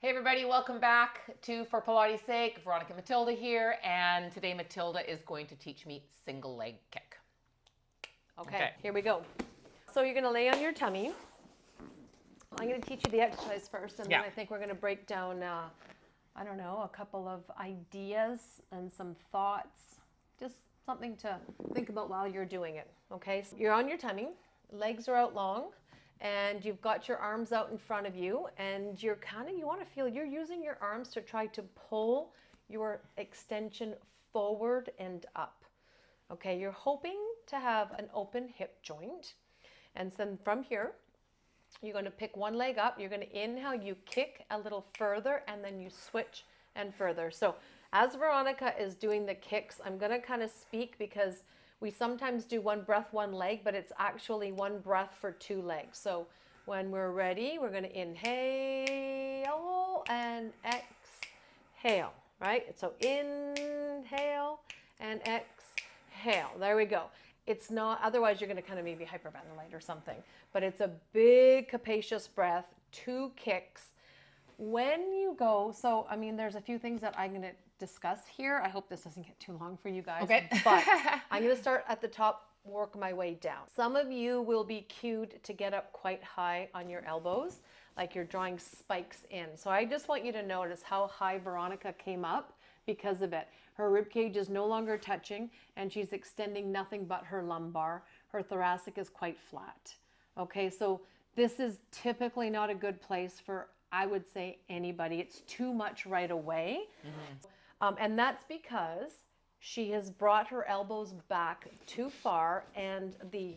Hey everybody, welcome back to For Pilates' Sake. Veronica Matilda here, and today Matilda is going to teach me single leg kick. Okay, here we go. So you're gonna lay on your tummy. I'm gonna teach you the exercise first, and then I think we're gonna break down, I don't know, a couple of ideas and some thoughts. Just something to think about while you're doing it, okay? So you're on your tummy, legs are out long, and you've got your arms out in front of you, and you wanna feel you're using your arms to try to pull your extension forward and up. Okay, you're hoping to have an open hip joint. And then from here, you're going to pick one leg up. You're going to inhale, you kick a little further, and then you switch and further. So as Veronica is doing the kicks, I'm going to kind of speak because we sometimes do one breath, one leg, but it's actually one breath for two legs. So when we're ready, we're going to inhale and exhale, right? So inhale and exhale. There we go. It's not, otherwise you're going to kind of maybe hyperventilate or something, but it's a big capacious breath, two kicks. When you go, so I mean, there's a few things that I'm going to discuss here. I hope this doesn't get too long for you guys. Okay. But I'm going to start at the top, work my way down. Some of you will be cued to get up quite high on your elbows, like you're drawing spikes in. So I just want you to notice how high Veronica came up because of it. Her rib cage is no longer touching, and she's extending nothing but her lumbar. Her thoracic is quite flat. Okay, so this is typically not a good place for, I would say, anybody. It's too much right away. And that's because she has brought her elbows back too far, and the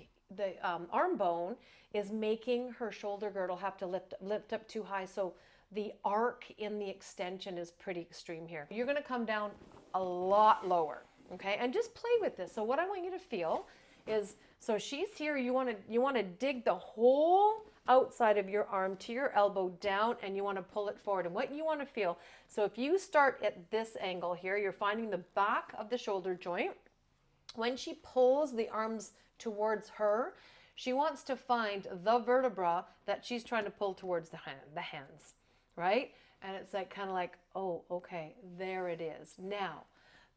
arm bone is making her shoulder girdle have to lift up too high. So the arc in the extension is pretty extreme here. You're going to come down a lot lower, okay? And just play with this. So what I want you to feel is, so she's here, you want to dig the whole outside of your arm to your elbow down, and you want to pull it forward. And what you want to feel, so if you start at this angle here, you're finding the back of the shoulder joint. When she pulls the arms towards her, she wants to find the vertebra that she's trying to pull towards the hands, right? And it's like kind of like, oh, okay, there it is. Now,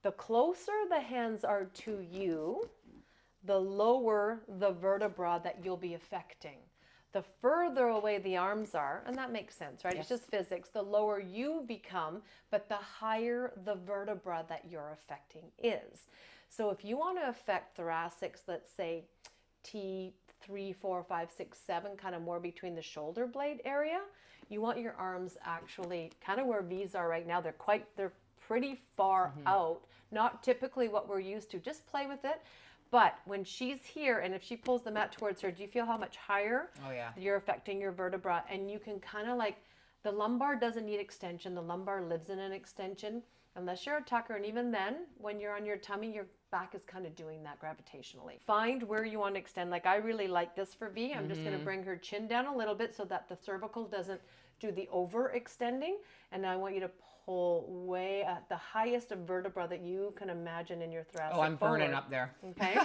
the closer the hands are to you, the lower the vertebra that you'll be affecting. The further away the arms are, and that makes sense, right? Yes. It's just physics. The lower you become, but the higher the vertebra that you're affecting is. So if you want to affect thoracics, let's say T3, 4, 5, 6, 7, kind of more between the shoulder blade area, you want your arms actually kind of where V's are right now. They're pretty far out. Not typically what we're used to. Just play with it. But when she's here, and if she pulls the mat towards her, do you feel how much higher you're affecting your vertebra? And you can kind of like, the lumbar doesn't need extension. The lumbar lives in an extension, unless you're a tucker. And even then, when you're on your tummy, your back is kind of doing that gravitationally. Find where you want to extend. Like I really like this for V. I'm just going to bring her chin down a little bit so that the cervical doesn't do the overextending. And now I want you to pull way at the highest vertebra that you can imagine in your thoracic. Oh, I'm burning up there. Okay.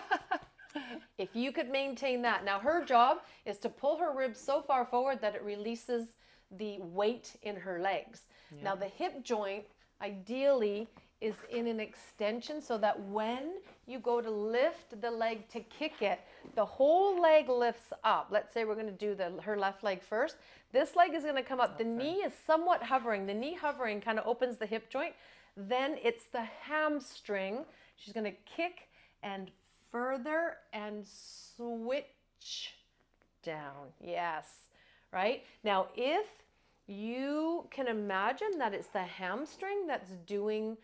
If you could maintain that. Now her job is to pull her ribs so far forward that it releases the weight in her legs. Yeah. Now the hip joint ideally is in an extension so that when you go to lift the leg to kick it, the whole leg lifts up. Let's say we're going to do her left leg first. This leg is going to come up. The knee is somewhat hovering. The knee hovering kind of opens the hip joint. Then it's the hamstring. She's going to kick and further and switch down. Yes. Right? Now, if you can imagine that it's the hamstring that's doing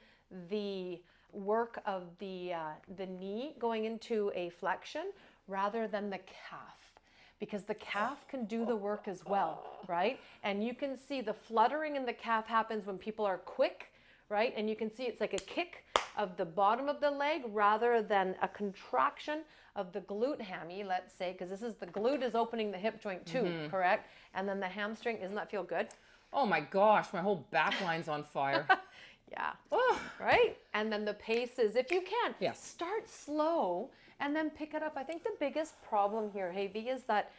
the work of the knee going into a flexion rather than the calf, because the calf can do the work as well, right? And you can see the fluttering in the calf happens when people are quick, right? And you can see it's like a kick of the bottom of the leg rather than a contraction of the glute hammy, let's say, because this is the glute is opening the hip joint too, correct? And then the hamstring, doesn't that feel good? Oh my gosh, my whole back line's on fire. Yeah. Right? And then the pace is, if you can, start slow and then pick it up. I think the biggest problem here, hey V, is that